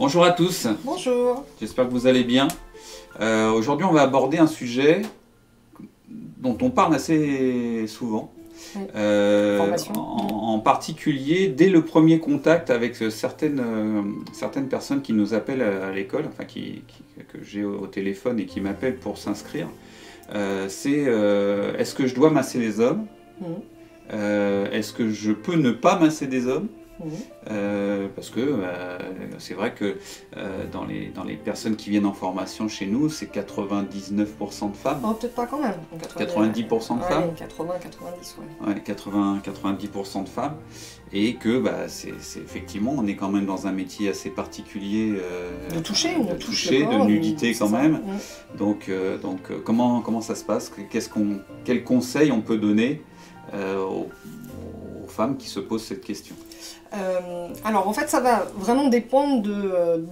Bonjour à tous. Bonjour. J'espère que vous allez bien. Aujourd'hui, on va aborder un sujet dont on parle assez souvent. Oui. En particulier dès le premier contact avec certaines personnes qui nous appellent à l'école, enfin que j'ai au téléphone et qui m'appellent pour s'inscrire. Est-ce que je dois masser les hommes? Est-ce que je peux ne pas masser des hommes? Parce que c'est vrai que dans les personnes qui viennent en formation chez nous, c'est 99% de femmes. Oh, peut-être pas quand même. 90% de femmes. 80-90, ouais. 80-90% de femmes. Et que c'est effectivement, on est quand même dans un métier assez particulier. De toucher, de nudité quand même. Donc comment ça se passe? Quels conseils on peut donner aux femmes qui se posent cette question? Alors en fait ça va vraiment dépendre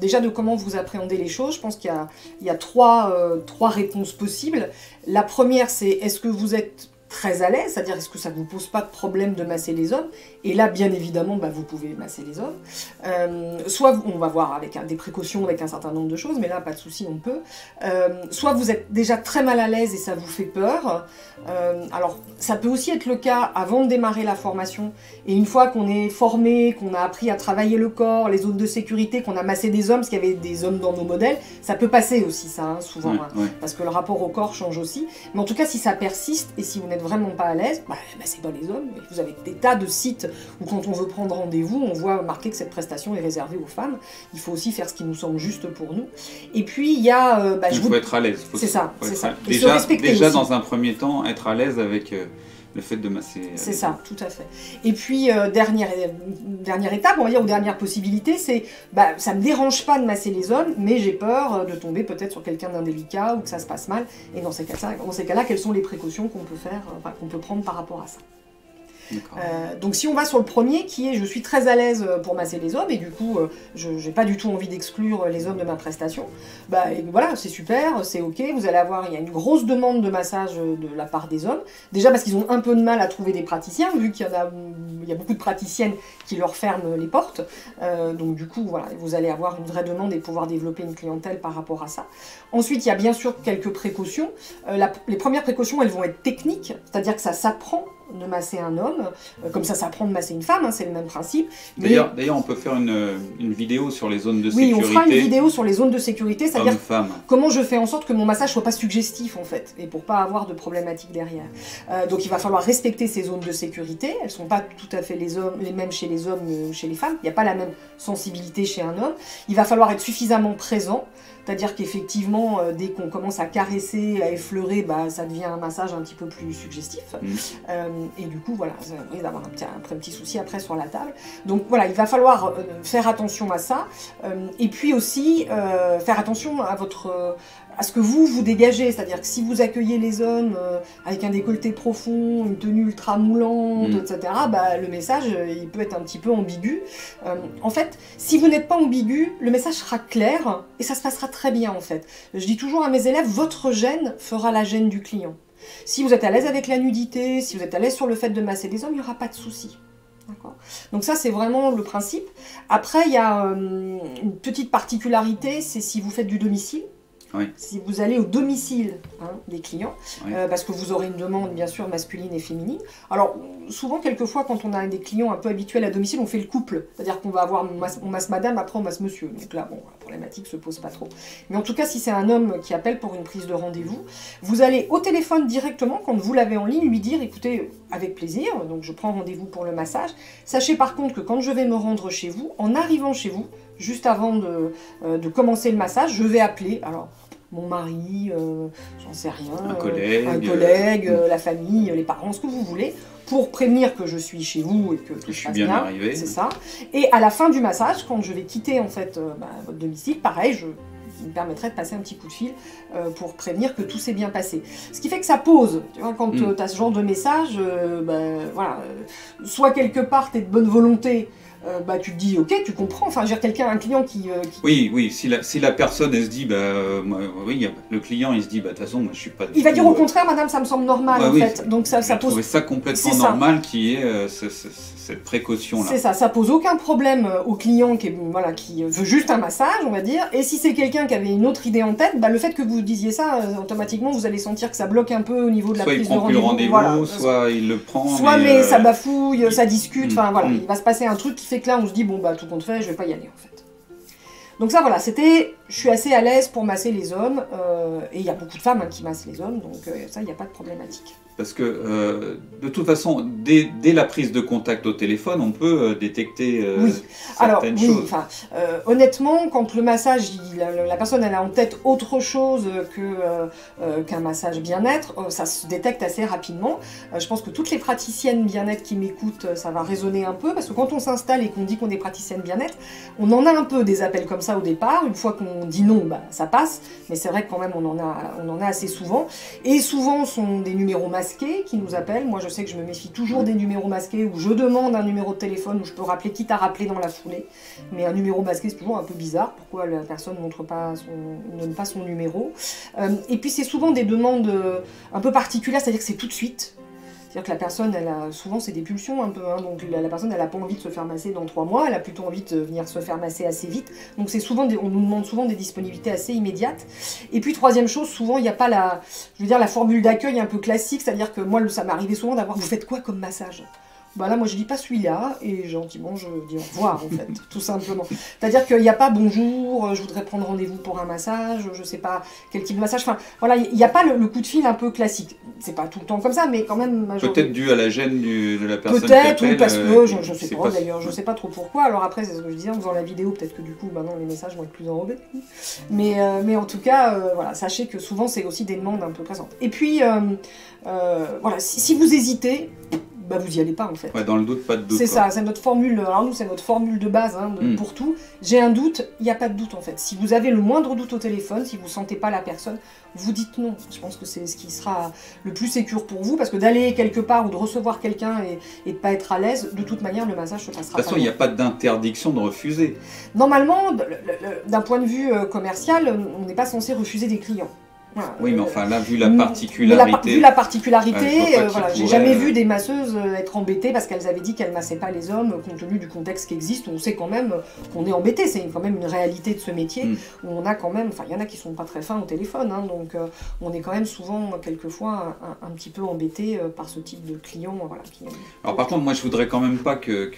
déjà de comment vous appréhendez les choses. Je pense qu'il y a trois réponses possibles. La première, c'est est-ce que vous êtes très à l'aise, c'est-à-dire est-ce que ça ne vous pose pas de problème de masser les hommes? Et là, bien évidemment, vous pouvez masser les hommes. Soit on va voir avec des précautions, avec un certain nombre de choses, mais là, pas de souci, on peut. Soit vous êtes déjà très mal à l'aise et ça vous fait peur. Alors, ça peut aussi être le cas avant de démarrer la formation. Et une fois qu'on est formé, qu'on a appris à travailler le corps, les zones de sécurité, qu'on a massé des hommes, parce qu'il y avait des hommes dans nos modèles, ça peut passer aussi, ça, hein, souvent. Parce que le rapport au corps change aussi. Mais en tout cas, si ça persiste et si vous n'êtes vraiment pas à l'aise, c'est pas les hommes. Vous avez des tas de sites où quand on veut prendre rendez-vous, on voit marqué que cette prestation est réservée aux femmes. Il faut aussi faire ce qui nous semble juste pour nous. Et puis il y a... il faut être à l'aise. C'est ça, c'est ça. Déjà dans un premier temps, être à l'aise avec le fait de masser... C'est ça, tout à fait. Et puis dernière étape, on va dire, ou dernière possibilité, c'est ça me dérange pas de masser les hommes, mais j'ai peur de tomber peut-être sur quelqu'un d'indélicat ou que ça se passe mal. Et dans ces cas-là, quelles sont les précautions qu'on peut faire, qu'on peut prendre par rapport à ça? Donc si on va sur le premier qui est je suis très à l'aise pour masser les hommes et du coup je n'ai pas du tout envie d'exclure les hommes de ma prestation, et voilà, c'est super, c'est ok, il y a une grosse demande de massage de la part des hommes, déjà parce qu'ils ont un peu de mal à trouver des praticiens vu qu'il y a beaucoup de praticiennes qui leur ferment les portes, donc du coup voilà, vous allez avoir une vraie demande et pouvoir développer une clientèle par rapport à ça. Ensuite il y a bien sûr quelques précautions, les premières précautions elles vont être techniques, c'est-à-dire que ça s'apprend de masser un homme, comme ça s'apprend de masser une femme, hein, c'est le même principe. D'ailleurs, on peut faire une vidéo sur les zones de sécurité. Oui, on fera une vidéo sur les zones de sécurité, c'est-à-dire comment je fais en sorte que mon massage soit pas suggestif en fait, et pour pas avoir de problématiques derrière. Donc il va falloir respecter ces zones de sécurité, elles sont pas tout à fait les mêmes chez les hommes, chez les femmes, il n'y a pas la même sensibilité chez un homme. Il va falloir être suffisamment présent, c'est-à-dire qu'effectivement, dès qu'on commence à caresser, à effleurer, ça devient un massage un petit peu plus suggestif. Et du coup, voilà, ça risque d'avoir un petit souci après sur la table. Donc voilà, il va falloir faire attention à ça. Et puis aussi, faire attention à ce que vous dégagez. C'est-à-dire que si vous accueillez les hommes avec un décolleté profond, une tenue ultra moulante, etc., le message, il peut être un petit peu ambigu. En fait, si vous n'êtes pas ambigu, le message sera clair et ça se passera très bien en fait. Je dis toujours à mes élèves, votre gêne fera la gêne du client. Si vous êtes à l'aise avec la nudité, si vous êtes à l'aise sur le fait de masser des hommes, il n'y aura pas de souci. Donc ça, c'est vraiment le principe. Après, il y a une petite particularité, c'est si vous faites du domicile. Oui. Si vous allez au domicile des clients, parce que vous aurez une demande bien sûr masculine et féminine. Alors souvent, quelquefois, quand on a des clients un peu habituels à domicile, on fait le couple. C'est-à-dire qu'on va avoir, on masse madame, après on masse monsieur. Donc là, bon, la problématique se pose pas trop. Mais en tout cas, si c'est un homme qui appelle pour une prise de rendez-vous, vous allez au téléphone directement, quand vous l'avez en ligne, lui dire, écoutez, avec plaisir, donc je prends rendez-vous pour le massage. Sachez par contre que quand je vais me rendre chez vous, en arrivant chez vous, juste avant de commencer le massage, je vais appeler, alors mon mari, j'en sais rien, un collègue, la famille, les parents, ce que vous voulez, pour prévenir que je suis chez vous et que tout se passe bien. Arrivé. C'est ça. Et à la fin du massage, quand je vais quitter en fait votre domicile, pareil, il me permettrait de passer un petit coup de fil pour prévenir que tout s'est bien passé. Ce qui fait que ça pose, tu vois, quand tu as ce genre de message, voilà, soit quelque part tu es de bonne volonté, tu te dis, ok, tu comprends. Enfin, j'ai un client qui... Oui, si la personne, elle se dit, le client, il se dit, de toute façon, moi, je suis pas... Il va dire au contraire, madame, ça me semble normal, en fait. Donc ça pose... trouvé ça complètement normal qu'il y ait cette précaution-là. C'est ça pose aucun problème au client qui veut juste un massage, on va dire. Et si c'est quelqu'un qui avait une autre idée en tête, le fait que vous disiez ça, automatiquement, vous allez sentir que ça bloque un peu au niveau de la prise de rendez-vous. Soit il prend plus le rendez-vous, soit il le prend. Soit mais ça bafouille, ça discute, il va se passer un truc qui fait que là, on se dit, tout compte fait, je vais pas y aller, en fait. Donc ça, je suis assez à l'aise pour masser les hommes, et il y a beaucoup de femmes qui massent les hommes, donc ça, il n'y a pas de problématique. Parce que, de toute façon, dès la prise de contact au téléphone, on peut détecter certaines choses. Honnêtement, quand le massage, la personne elle a en tête autre chose qu'un massage bien-être, ça se détecte assez rapidement. Je pense que toutes les praticiennes bien-être qui m'écoutent, ça va résonner un peu, parce que quand on s'installe et qu'on dit qu'on est praticienne bien-être, on en a un peu des appels comme ça au départ. Une fois qu'on dit non, ça passe, mais c'est vrai que quand même on en a assez souvent. Et souvent, ce sont des numéros masqués qui nous appellent. Moi, je sais que je me méfie toujours des numéros masqués où je demande un numéro de téléphone où je peux rappeler qui t'a rappelé dans la foulée. Mais un numéro masqué, c'est toujours un peu bizarre. Pourquoi la personne ne donne pas son numéro? Et puis, c'est souvent des demandes un peu particulières, c'est-à-dire que c'est tout de suite. C'est-à-dire que la personne, souvent c'est des pulsions un peu, donc la personne elle n'a pas envie de se faire masser dans 3 mois, elle a plutôt envie de venir se faire masser assez vite, donc c'est souvent, on nous demande souvent des disponibilités assez immédiates. Et puis troisième chose, souvent il n'y a pas la formule d'accueil un peu classique, c'est-à-dire que moi ça m'arrivait souvent d'avoir, vous faites quoi comme massage ? Là, moi, je dis pas celui-là, et gentiment, je dis au revoir, en fait, tout simplement. C'est-à-dire qu'il n'y a pas bonjour, je voudrais prendre rendez-vous pour un massage, je sais pas quel type de massage. Enfin, il n'y a pas le coup de fil un peu classique. C'est pas tout le temps comme ça, mais quand même. Peut-être dû à la gêne de la personne. Peut-être, ou parce que je sais pas d'ailleurs, je sais pas trop pourquoi. Alors après, c'est ce que je disais en faisant la vidéo, peut-être que du coup, maintenant, les messages vont être plus enrobés. Mais en tout cas, sachez que souvent, c'est aussi des demandes un peu présentes. Et puis, si vous hésitez. Vous y allez pas en fait. Ouais, dans le doute, pas de doute. C'est ça, c'est notre formule. Alors nous, c'est notre formule de base pour tout. J'ai un doute, il n'y a pas de doute en fait. Si vous avez le moindre doute au téléphone, si vous sentez pas la personne, vous dites non. Je pense que c'est ce qui sera le plus sécure pour vous, parce que d'aller quelque part ou de recevoir quelqu'un et de pas être à l'aise, de toute manière, le massage se passera pas. De toute façon, il n'y a pas d'interdiction de refuser. Normalement, d'un point de vue commercial, on n'est pas censé refuser des clients. Oui, mais enfin là, vu la particularité, j'ai jamais vu des masseuses être embêtées parce qu'elles avaient dit qu'elles massaient pas les hommes, compte tenu du contexte qui existe. On sait quand même qu'on est embêté, c'est quand même une réalité de ce métier où on a quand même, il y en a qui sont pas très fins au téléphone, donc on est quand même souvent, quelquefois, un petit peu embêté par ce type de clients. Alors par contre, moi je voudrais quand même pas que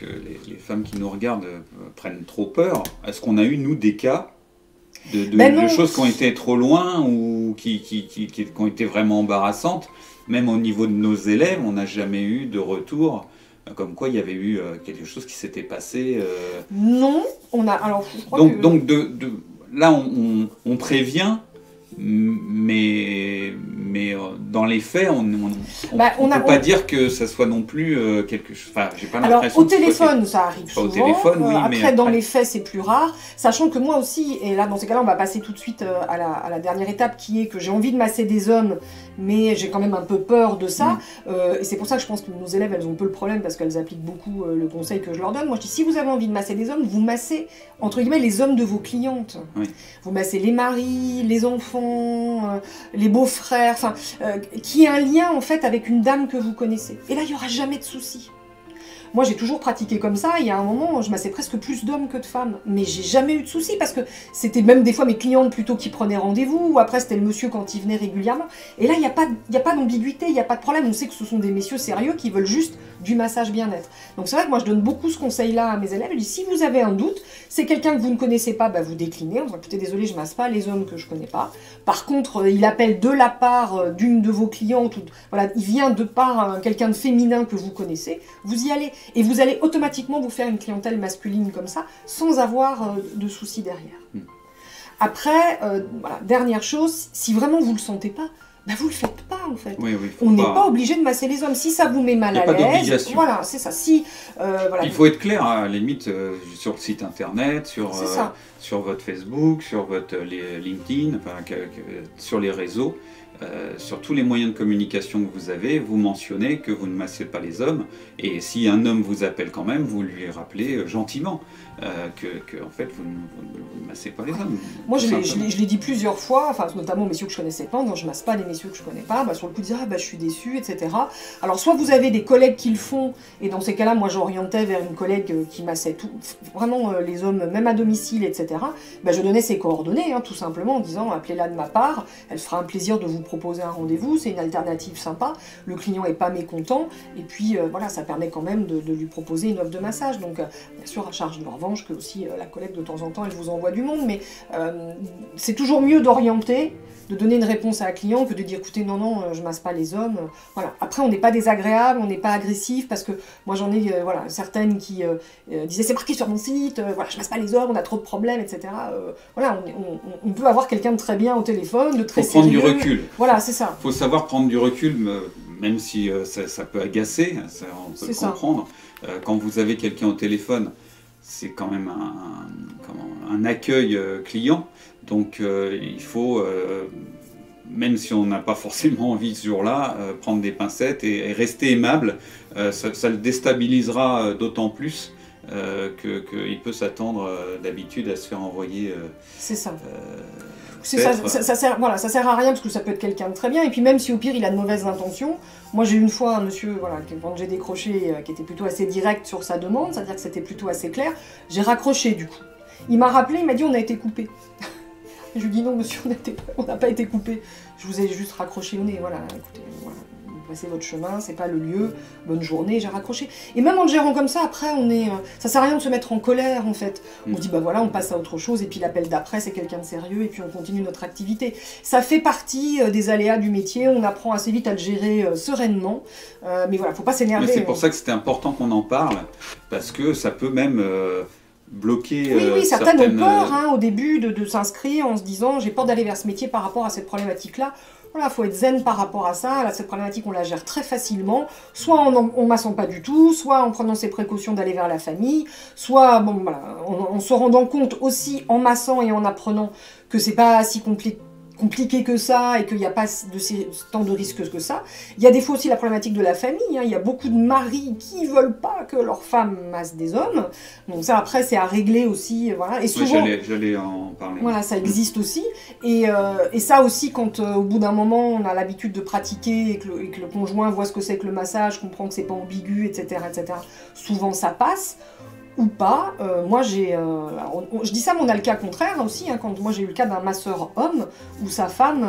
les femmes qui nous regardent prennent trop peur. Est-ce qu'on a eu, nous, des cas de choses qui ont été trop loin ou qui ont été vraiment embarrassantes? Même au niveau de nos élèves, on n'a jamais eu de retour comme quoi il y avait eu quelque chose qui s'était passé. Non, on a. Alors, donc là, on prévient, mais dans les faits, on ne peut pas dire que ça soit non plus quelque chose. Enfin, j'ai pas l'impression. Alors, au téléphone, ça arrive souvent. Au téléphone, oui, après, dans les faits, c'est plus rare. Sachant que moi aussi, et là, dans ces cas-là, on va passer tout de suite à la dernière étape, qui est que j'ai envie de masser des hommes, mais j'ai quand même un peu peur de ça. Et c'est pour ça que je pense que nos élèves, elles ont peu le problème, parce qu'elles appliquent beaucoup le conseil que je leur donne. Moi, je dis, si vous avez envie de masser des hommes, vous massez, entre guillemets, les hommes de vos clientes. Oui. Vous massez les maris, les enfants, les beaux-frères, qui a un lien en fait avec une dame que vous connaissez. Et là, il n'y aura jamais de souci. Moi, j'ai toujours pratiqué comme ça. Il y a un moment, je massais presque plus d'hommes que de femmes. Mais j'ai jamais eu de soucis parce que c'était même des fois mes clientes plutôt qui prenaient rendez-vous. Ou après, c'était le monsieur quand il venait régulièrement. Et là, il n'y a pas d'ambiguïté, il n'y a pas de problème. On sait que ce sont des messieurs sérieux qui veulent juste du massage bien-être. Donc c'est vrai que moi, je donne beaucoup ce conseil-là à mes élèves. Je dis, si vous avez un doute, c'est quelqu'un que vous ne connaissez pas, vous déclinez. En disant, écoutez, désolé, je ne masse pas les hommes que je ne connais pas. Par contre, il appelle de la part d'une de vos clientes. Il vient de part quelqu'un de féminin que vous connaissez. Vous y allez. Et vous allez automatiquement vous faire une clientèle masculine comme ça, sans avoir de soucis derrière. Après, dernière chose, si vraiment vous ne le sentez pas, vous le faites pas en fait. Oui, on n'est pas obligé de masser les hommes. Si ça vous met mal à l'aise, pas d'obligation. Voilà, c'est ça. Il faut être clair, à la limite, sur le site internet, sur votre Facebook, sur votre LinkedIn, sur les réseaux. sur tous les moyens de communication que vous avez, vous mentionnez que vous ne massez pas les hommes, et si un homme vous appelle quand même, vous lui rappelez gentiment que en fait vous ne massez pas les hommes. Moi je l'ai dit plusieurs fois, enfin, notamment aux messieurs que je connaissais pas, non je masse pas les messieurs que je connais pas, sur le coup de dire je suis déçue, etc. Alors soit vous avez des collègues qui le font, et dans ces cas-là moi j'orientais vers une collègue qui massait vraiment les hommes, même à domicile, etc. Je donnais ses coordonnées, tout simplement, en disant appelez-la de ma part, elle fera un plaisir de vous proposer un rendez-vous, c'est une alternative sympa, le client n'est pas mécontent, et puis voilà, ça permet quand même de lui proposer une offre de massage. Donc bien sûr à charge de revanche que aussi la collègue de temps en temps elle vous envoie du monde, mais c'est toujours mieux d'orienter, de donner une réponse à un client que de dire écoutez non je masse pas les hommes, voilà. Après on n'est pas désagréable, on n'est pas agressif, parce que moi j'en ai voilà, certaines qui disaient c'est marqué sur mon site, voilà, je masse pas les hommes, on a trop de problèmes, etc. Voilà, on peut avoir quelqu'un de très bien au téléphone, de très sérieux. Faut prendre du recul. Voilà, c'est ça. Faut savoir prendre du recul, même si ça peut agacer, on peut le comprendre. Quand vous avez quelqu'un au téléphone, c'est quand même un accueil client, donc il faut, même si on n'a pas forcément envie ce jour-là, prendre des pincettes et rester aimable. Ça le déstabilisera d'autant plus qu'il peut s'attendre d'habitude à se faire envoyer. C'est ça. Ça sert à rien parce que ça peut être quelqu'un de très bien, et puis même si au pire il a de mauvaises intentions. Moi j'ai une fois un monsieur, voilà, quand j'ai décroché, qui était plutôt assez direct sur sa demande, c'est-à-dire que c'était plutôt assez clair, j'ai raccroché du coup. Il m'a rappelé, il m'a dit on a été coupé. Je lui ai dit non monsieur, on n'a pas été coupé, je vous ai juste raccroché au nez, voilà, écoutez, voilà. Passez votre chemin, c'est pas le lieu, bonne journée, j'ai raccroché. Et même en le gérant comme ça, après, ça sert à rien de se mettre en colère, en fait. On se dit, voilà, on passe à autre chose, et puis l'appel d'après, c'est quelqu'un de sérieux, et puis on continue notre activité. Ça fait partie des aléas du métier, on apprend assez vite à le gérer sereinement, mais voilà, faut pas s'énerver. Mais c'est pour ça que c'était important qu'on en parle, parce que ça peut même bloquer... Oui, certaines ont peur, au début, de s'inscrire en se disant, j'ai peur d'aller vers ce métier par rapport à cette problématique-là. Voilà, il faut être zen par rapport à ça. Là, cette problématique, on la gère très facilement, soit en massant pas du tout, soit en prenant ses précautions d'aller vers la famille, soit en se rendant compte aussi en massant et en apprenant que c'est pas si compliqué que ça et qu'il n'y a pas tant de risques que ça. Il y a des fois aussi la problématique de la famille, il y a beaucoup de maris qui ne veulent pas que leur femme masse des hommes, donc ça après c'est à régler aussi, voilà. Et souvent, j'allais en parler. Voilà, ça existe aussi, et ça aussi quand au bout d'un moment on a l'habitude de pratiquer et que le conjoint voit ce que c'est que le massage, comprend que c'est pas ambigu, etc., souvent ça passe. Ou pas, moi je dis ça, mais on a le cas contraire aussi, quand moi j'ai eu le cas d'un masseur homme où sa femme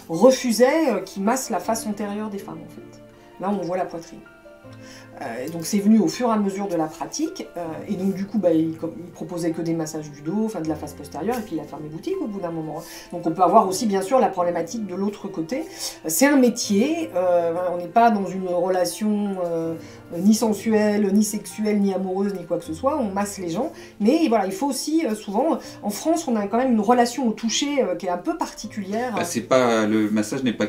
refusait qu'il masse la face antérieure des femmes en fait. Là on voit la poitrine. Donc c'est venu au fur et à mesure de la pratique, et donc du coup il proposait que des massages du dos, enfin de la face postérieure, et puis il a fermé boutique au bout d'un moment. Donc on peut avoir aussi bien sûr la problématique de l'autre côté. C'est un métier, on n'est pas dans une relation ni sensuelle, ni sexuelle, ni amoureuse, ni quoi que ce soit, on masse les gens, mais voilà, il faut aussi souvent, en France on a quand même une relation au toucher qui est un peu particulière. Le massage n'est pas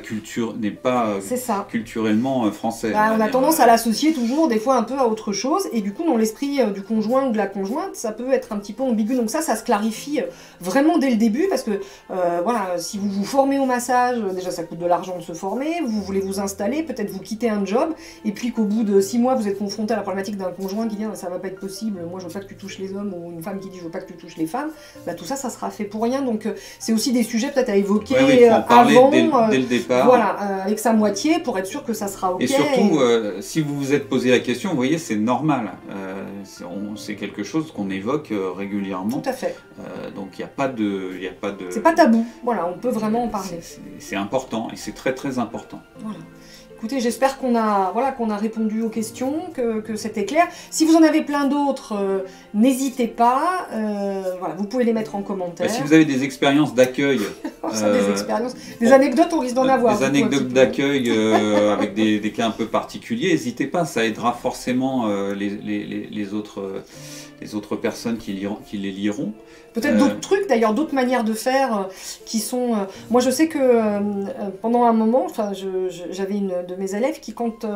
culturellement français. On a tendance à l'associer toujours des fois un peu à autre chose, et du coup dans l'esprit du conjoint ou de la conjointe ça peut être un petit peu ambigu, donc ça se clarifie vraiment dès le début, parce que voilà, si vous vous formez au massage, déjà ça coûte de l'argent de se former, vous voulez vous installer, peut-être vous quittez un job, et puis qu'au bout de 6 mois vous êtes confronté à la problématique d'un conjoint qui dit ça va pas être possible, moi je veux pas que tu touches les hommes, ou une femme qui dit je veux pas que tu touches les femmes, tout ça sera fait pour rien, donc c'est aussi des sujets peut-être à évoquer avant, dès le départ, voilà, avec sa moitié pour être sûr que ça sera ok. Et surtout, si vous vous êtes posé la question, vous voyez, c'est normal. C'est quelque chose qu'on évoque régulièrement. Tout à fait. Donc il n'y a pas de... C'est pas tabou. Voilà, on peut vraiment en parler. C'est important, et c'est très très important. Voilà. Écoutez, j'espère qu'on a répondu aux questions, que c'était clair. Si vous en avez plein d'autres, n'hésitez pas. Voilà, vous pouvez les mettre en commentaire. Si vous avez des expériences d'accueil... des anecdotes, on risque d'en avoir. Des anecdotes d'accueil avec des cas un peu particuliers, n'hésitez pas, ça aidera forcément les autres personnes qui les liront. Peut-être d'autres trucs, d'ailleurs, d'autres manières de faire qui sont... moi, je sais que pendant un moment, j'avais une de mes élèves qui, quand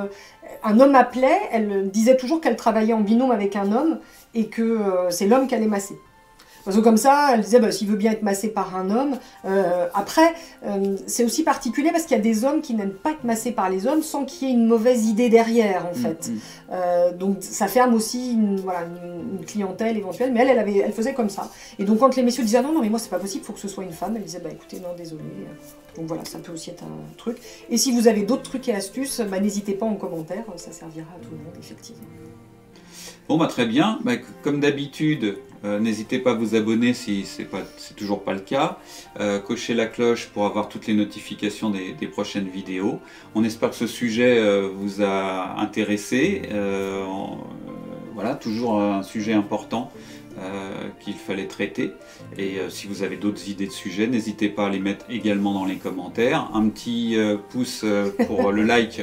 un homme appelait, elle disait toujours qu'elle travaillait en binôme avec un homme et que c'est l'homme qui allait masser. Parce que comme ça, elle disait, bah, s'il veut bien être massé par un homme. Après, c'est aussi particulier parce qu'il y a des hommes qui n'aiment pas être massés par les hommes sans qu'il y ait une mauvaise idée derrière, en fait. Donc ça ferme aussi une clientèle éventuelle, mais elle faisait comme ça. Et donc quand les messieurs disaient, non, mais moi c'est pas possible, il faut que ce soit une femme, elle disait, bah écoutez, non, désolé. Donc voilà, ça peut aussi être un truc. Et si vous avez d'autres trucs et astuces, bah, n'hésitez pas en commentaire, ça servira à tout le monde, effectivement. Bon, bah très bien. Bah, comme d'habitude, n'hésitez pas à vous abonner si c'est toujours pas le cas. Cochez la cloche pour avoir toutes les notifications des prochaines vidéos. On espère que ce sujet vous a intéressé. Voilà, toujours un sujet important qu'il fallait traiter. Et si vous avez d'autres idées de sujets, n'hésitez pas à les mettre également dans les commentaires. Un petit pouce pour le like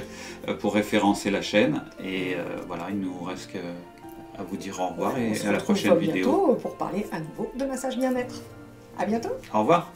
pour référencer la chaîne. Et voilà, il nous reste à vous dire au revoir et à la prochaine vidéo. Pour parler à nouveau de massage bien-être. À bientôt. Au revoir.